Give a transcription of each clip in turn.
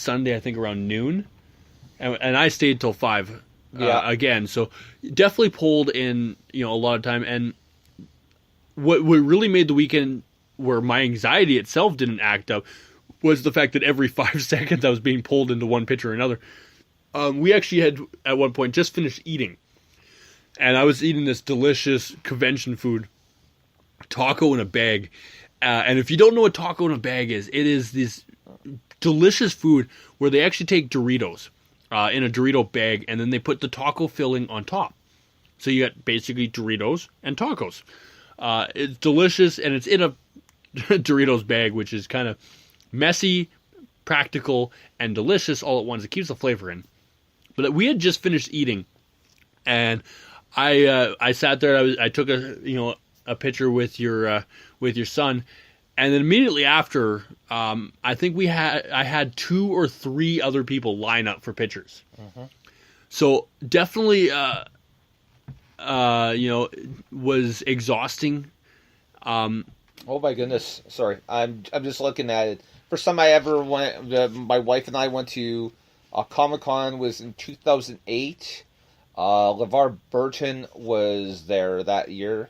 Sunday, I think around noon, and I stayed till 5 again. So definitely pulled in, a lot of time. And what really made the weekend where my anxiety itself didn't act up was the fact that every 5 seconds I was being pulled into one pitch or another. We actually had at one point just finished eating, and I was eating this delicious convention food, taco in a bag. And if you don't know what taco in a bag is, it is this delicious food where they actually take Doritos in a Dorito bag, and then they put the taco filling on top. So you got basically Doritos and tacos. It's delicious, and it's in a Doritos bag, which is kind of messy, practical, and delicious all at once. It keeps the flavor in. But we had just finished eating, and I sat there. I took a picture with your son, and then immediately after, I think I had 2 or 3 other people line up for pictures. Mm-hmm. So definitely, was exhausting. Oh my goodness! Sorry, I'm just looking at it. First time I ever went, my wife and I went to Comic-Con was in 2008. LeVar Burton was there that year.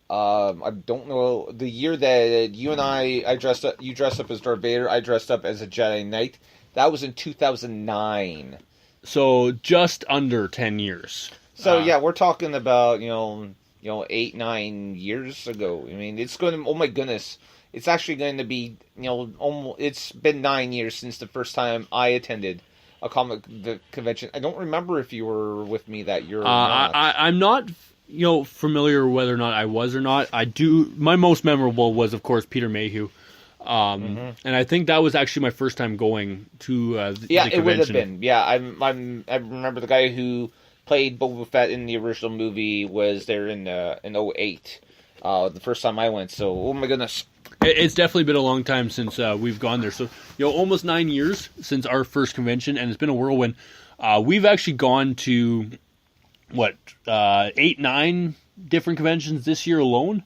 I don't know the year that you and I dressed up. You dressed up as Darth Vader. I dressed up as a Jedi Knight. That was in 2009. So just under 10 years. So yeah, we're talking about 8-9 years ago. I mean, it's going to. Oh my goodness, it's actually going to be almost. It's been 9 years since the first time I attended a the convention. I don't remember if you were with me that year or not. I'm not. Familiar whether or not I was or not. I do. My most memorable was, of course, Peter Mayhew, and I think that was actually my first time going to the convention. It would have been. Yeah, I remember the guy who played Boba Fett in the original movie was there in 2008. The first time I went. So, oh my goodness, it's definitely been a long time since we've gone there. So, almost 9 years since our first convention, and it's been a whirlwind. We've actually gone to 8-9 different conventions this year alone.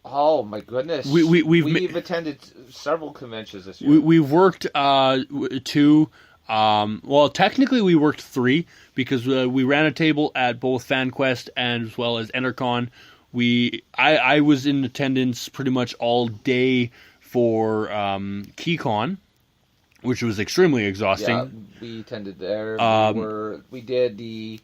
Oh my goodness! We've attended several conventions this year. We've worked 2. Well, technically we worked 3 because we ran a table at both FanQuest and as well as Entercon. I was in attendance pretty much all day for KeyCon, which was extremely exhausting. Yeah, we attended there. We did the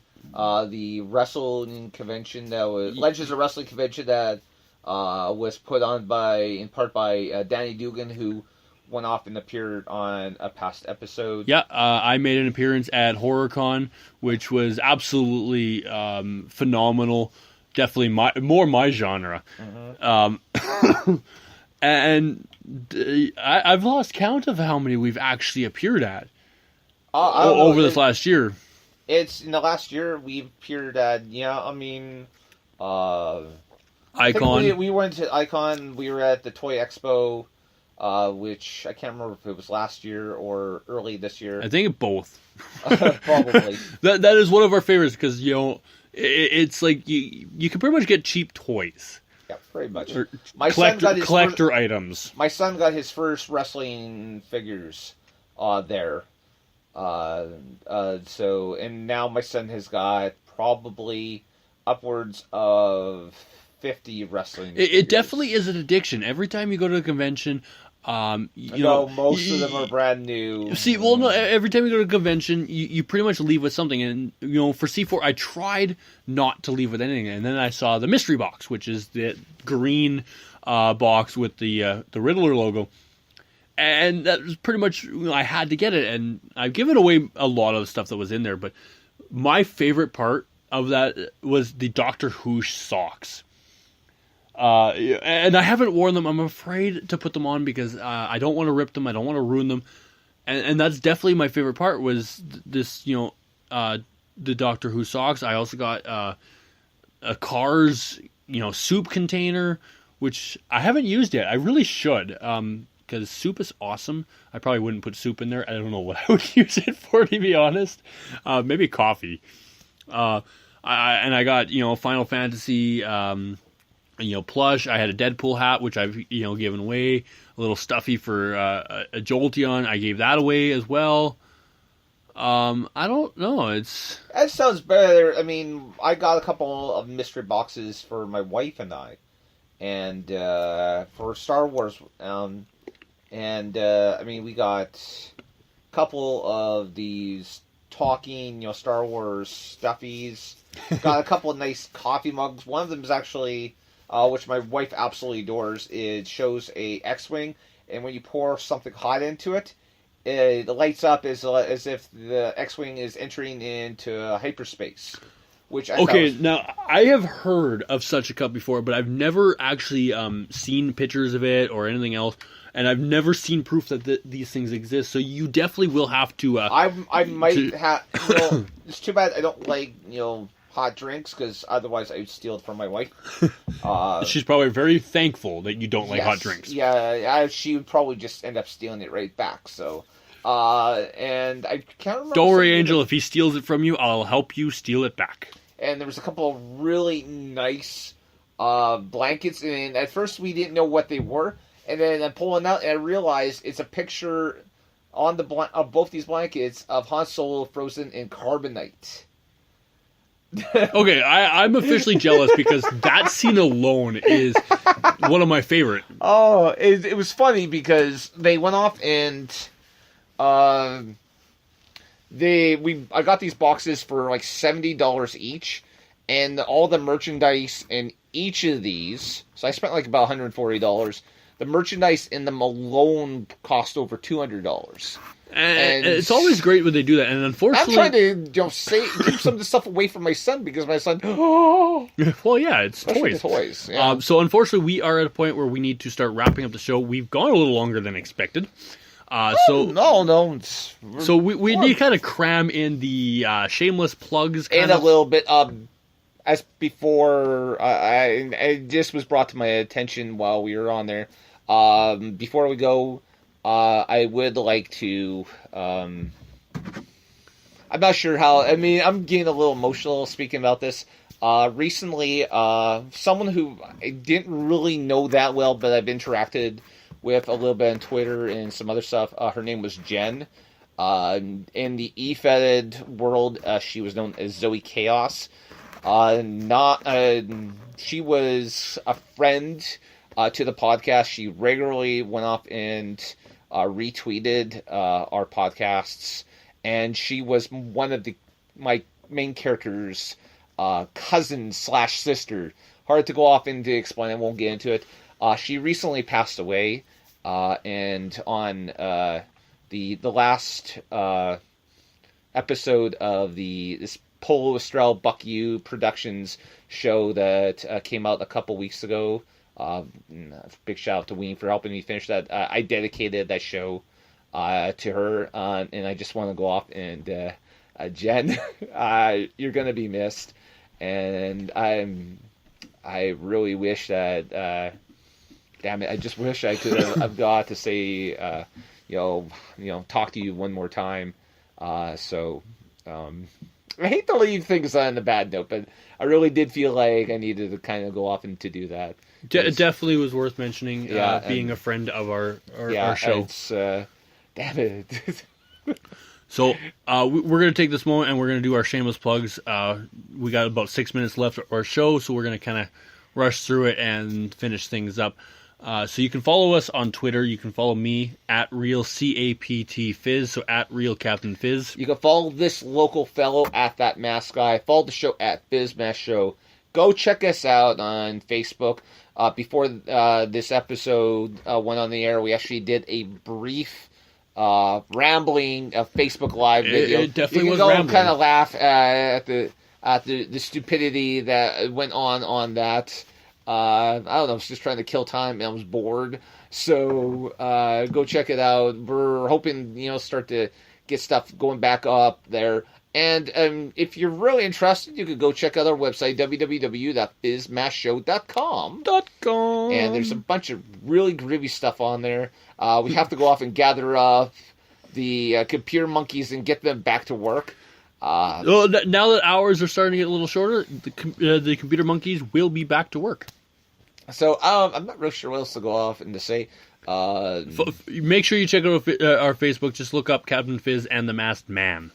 wrestling convention that was Legends of Wrestling convention that was put on in part by Danny Dugan, who went off and appeared on a past episode. Yeah, I made an appearance at HorrorCon, which was absolutely phenomenal. Definitely my genre. Mm-hmm. And I've lost count of how many we've actually appeared at over this last year. It's in the last year we've appeared at Icon. We went to Icon. We were at the Toy Expo, which I can't remember if it was last year or early this year. I think both. Probably. That is one of our favorites because it's like you can pretty much get cheap toys. Yeah, pretty much. Or collector items. My son got his first wrestling figures there. So and now my son has got probably upwards of 50 wrestling figures. It definitely is an addiction. Every time you go to a convention, most of them are brand new. See, well, no, every time you go to a convention, you pretty much leave with something. And, for C4, I tried not to leave with anything. And then I saw the mystery box, which is the green box with the Riddler logo. And that was pretty much, I had to get it. And I've given away a lot of the stuff that was in there. But my favorite part of that was the Doctor Who socks. And I haven't worn them. I'm afraid to put them on because I don't want to rip them. I don't want to ruin them. And that's definitely my favorite part was this, the Doctor Who socks. I also got a Cars, soup container, which I haven't used yet. I really should because soup is awesome. I probably wouldn't put soup in there. I don't know what I would use it for, to be honest. Maybe coffee. I got, Final Fantasy... plush. I had a Deadpool hat, which I've, given away. A little stuffy for a Jolteon. I gave that away as well. I don't know. That sounds better. I mean, I got a couple of mystery boxes for my wife and I, and for Star Wars. I mean, we got a couple of these talking, Star Wars stuffies. Got a couple of nice coffee mugs. One of them is actually, which my wife absolutely adores. It shows a X-wing, and when you pour something hot into it, it lights up as if the X-wing is entering into hyperspace. Which now I have heard of such a cup before, but I've never actually seen pictures of it or anything else, and I've never seen proof that these things exist. So you definitely will have to. I might have. It's too bad I don't like hot drinks, because otherwise I would steal it from my wife. She's probably very thankful that you don't like hot drinks. Yeah, she would probably just end up stealing it right back. So, and I can't remember. Don't worry, Angel. If he steals it from you, I'll help you steal it back. And there was a couple of really nice blankets, and at first we didn't know what they were, and then I'm pulling out, and I realized it's a picture on the of both these blankets of Han Solo frozen in carbonite. Okay, I'm officially jealous, because that scene alone is one of my favorite. Oh, it was funny because they went off and I got these boxes for like $70 each, and all the merchandise in each of these, so I spent like about $140. The merchandise in them alone cost over $200. And it's always great when they do that. And unfortunately, I'm trying to keep some of the stuff away from my son, because my son. Oh, well, yeah, it's toys. Yeah. So unfortunately, we are at a point where we need to start wrapping up the show. We've gone a little longer than expected. No. So we need to kind of cram in the shameless plugs and a little bit. As before, I just was brought to my attention while we were on there. Before we go. I would like to, I'm not sure how, I mean, I'm getting a little emotional speaking about this. Recently, someone who I didn't really know that well, but I've interacted with a little bit on Twitter and some other stuff, her name was Jen. In the E-Fed world, she was known as Zoe Chaos. She was a friend to the podcast. She regularly went off and retweeted our podcasts, and she was one of my main characters' cousin/sister. Hard to go off into explain. I won't get into it. She recently passed away, and on the last episode of this Polo Estrell Buck U Productions show that came out a couple weeks ago. Big shout out to Ween for helping me finish that. I dedicated that show to her, and I just want to go off and Jen, you're gonna be missed, and I really wish that. Damn it! I just wish I could have got to say, talk to you one more time. I hate to leave things on a bad note, but I really did feel like I needed to kind of go off and to do that. It definitely was worth mentioning, being a friend of our show. It's, damn it. So we're going to take this moment and we're going to do our shameless plugs. We got about 6 minutes left of our show, so we're going to kind of rush through it and finish things up. So you can follow us on Twitter. You can follow me at RealCaptFizz, so at RealCaptainFizz. You can follow this local fellow at That Mask Guy. Follow the show at BizMash Show. Go check us out on Facebook. Before this episode went on the air, we actually did a brief rambling Facebook Live video. It definitely was rambling. You can kind of laugh at the stupidity that went on that. I don't know, I was just trying to kill time and I was bored. So go check it out. We're hoping, start to get stuff going back up there. And if you're really interested, you could go check out our website, www.bizmashshow.com. And there's a bunch of really groovy stuff on there. We have to go off and gather up the computer monkeys and get them back to work. Well, now that hours are starting to get a little shorter, the computer monkeys will be back to work. So I'm not really sure what else to go off and to say. Make sure you check out our Facebook. Just look up Captain Fizz and the Masked Man.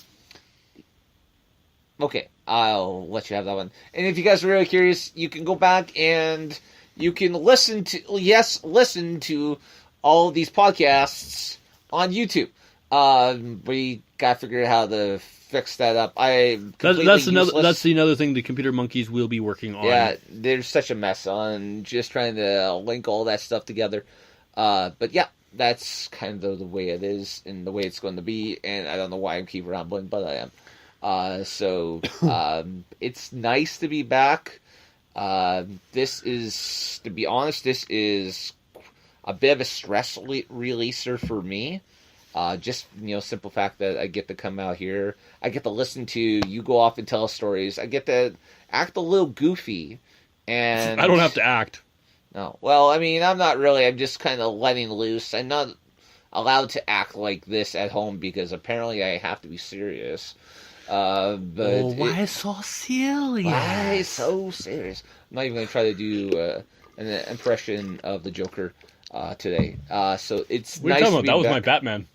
Okay, I'll let you have that one. And if you guys are really curious, you can go back and you can listen to all of these podcasts on YouTube. We got to figure out how to fix that up. That's another thing the Computer Monkeys will be working on. Yeah, there's such a mess on just trying to link all that stuff together. But yeah, that's kind of the way it is and the way it's going to be. And I don't know why I keep rambling, but I am. It's nice to be back. This is, to be honest, this is a bit of a stress releaser for me. Just, simple fact that I get to come out here. I get to listen to you go off and tell stories. I get to act a little goofy. And I don't have to act. No. Well, I mean, I'm not really. I'm just kind of letting loose. I'm not allowed to act like this at home because apparently I have to be serious. Why so serious? Why so serious? I'm not even going to try to do an impression of the Joker today. So it's what nice. What are you talking about? That was back. my Batman.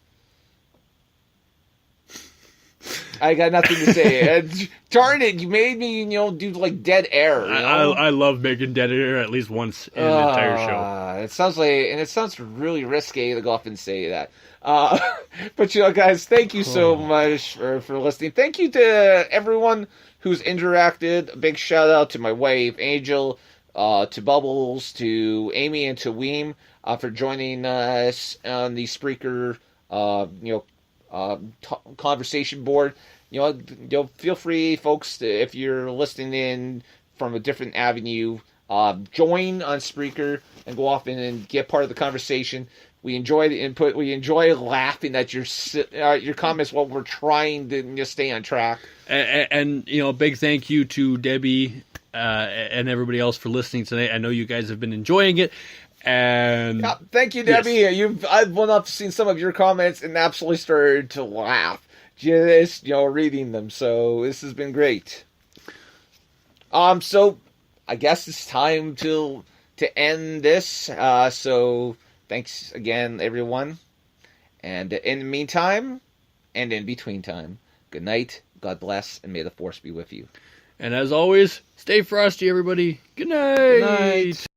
I got nothing to say. Darn it! You made me, do like dead air. I love making dead air at least once in an entire show. It sounds really risque to go off and say that. But guys, thank you so much for listening. Thank you to everyone who's interacted. A big shout out to my wife Angel, to Bubbles, to Amy, and to Weem for joining us on the Spreaker, conversation board. Feel free, folks, if you're listening in from a different avenue, join on Spreaker and go off and get part of the conversation. We enjoy the input. We enjoy laughing at your comments while we're trying to stay on track. And big thank you to Debbie and everybody else for listening tonight. I know you guys have been enjoying it. And thank you, Debbie. Yes. I've went up, seen some of your comments, and absolutely started to laugh just reading them. So this has been great. So I guess it's time to end this. So thanks again, everyone. And in the meantime, and in between time, good night. God bless, and may the Force be with you. And as always, stay frosty, everybody. Good night. Good night.